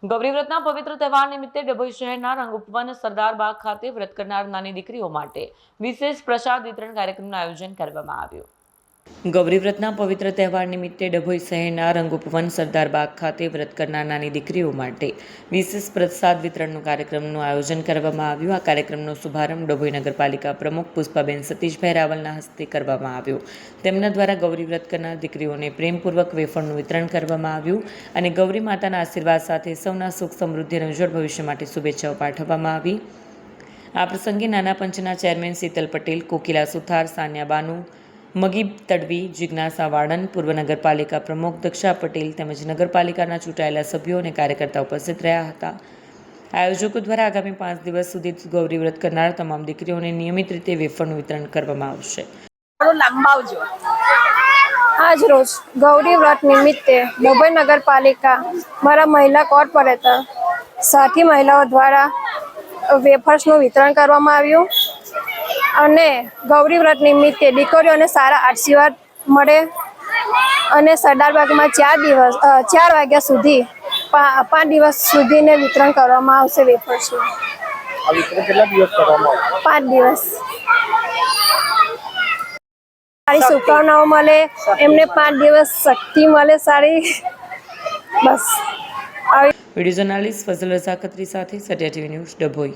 ગૌરી વ્રતના પવિત્ર તહેવાર નિમિત્તે ડભોઈ શહેરના રંગુપવન સરદાર બાગ ખાતે વ્રત કરનાર નાની દીકરીઓ માટે વિશેષ પ્રસાદ વિતરણ કાર્યક્રમનું આયોજન કરવામાં આવ્યું। ગૌરી વ્રતના પવિત્ર તહેવાર નિમિત્તે ડભોઈ શહેરના રંગુપવન સરદાર બાગ ખાતે વ્રત કરનાર નાની દીકરીઓ માટે વિશેષ પ્રસાદ વિતરણનું કાર્યક્રમનું આયોજન કરવામાં આવ્યું। આ કાર્યક્રમનો શુભારંભ ડભોઈ નગરપાલિકા પ્રમુખ પુષ્પાબેન સતીશભાઈ રાવલના હસ્તે કરવામાં આવ્યો। તેમના દ્વારા ગૌરી વ્રત કરનાર દીકરીઓને પ્રેમપૂર્વક વેફરનું વિતરણ કરવામાં આવ્યું અને ગૌરી માતાના આશીર્વાદ સાથે સૌના સુખ સમૃદ્ધિ અને ઉજ્જવળ ભવિષ્ય માટે શુભેચ્છાઓ પાઠવવામાં આવી। આ પ્રસંગે નાના પંચના ચેરમેન શીતલ પટેલ, કોકિલા સુથાર, સાન્યા બાનુ, મગીબ તડવી, જિજ્ઞાસા વાડન, પૂર્વ નગરપાલિકા પ્રમુખ દક્ષા પટેલ તેમજ નગરપાલિકાના ચૂંટાયેલા સભ્યો અને કાર્યકર્તાઓ ઉપસ્થિત રહ્યા હતા। આયોજકો દ્વારા આગામી 5 દિવસ સુધી ગૌરી વ્રત કરનાર તમામ દીકરીઓને નિયમિત રીતે વેફરનું વિતરણ કરવામાં આવશે। આજ રોજ ગૌરી વ્રત નિમિત્તે ડભોઈ નગરપાલિકા દ્વારા મહિલા કોર્પોરેટર સાથી મહિલાઓ દ્વારા વેફર્સનું વિતરણ કરવામાં આવ્યું અને ગૌરી વ્રત નિમિત્તે દીકરીઓને સારા આશીર્વાદ મળે અને સરદારબાગમાં 4 વાગ્યા સુધી 5 દિવસ સુધીને વિતરણ કરવામાં આવશે વેફર્સનું। આ વિતરણ કેટલા દિવસ કરવામાં આવશે? 5 દિવસ। સારી શુભકામનાઓ મળે, એમને 5 દિવસ શક્તિ મળે સારી, બસ। વિડીયો જર્નાલિસ્ટ ફઝલ રઝા ખત્રી સાથે સત્યા ટીવી ન્યૂઝ ડભોઈ।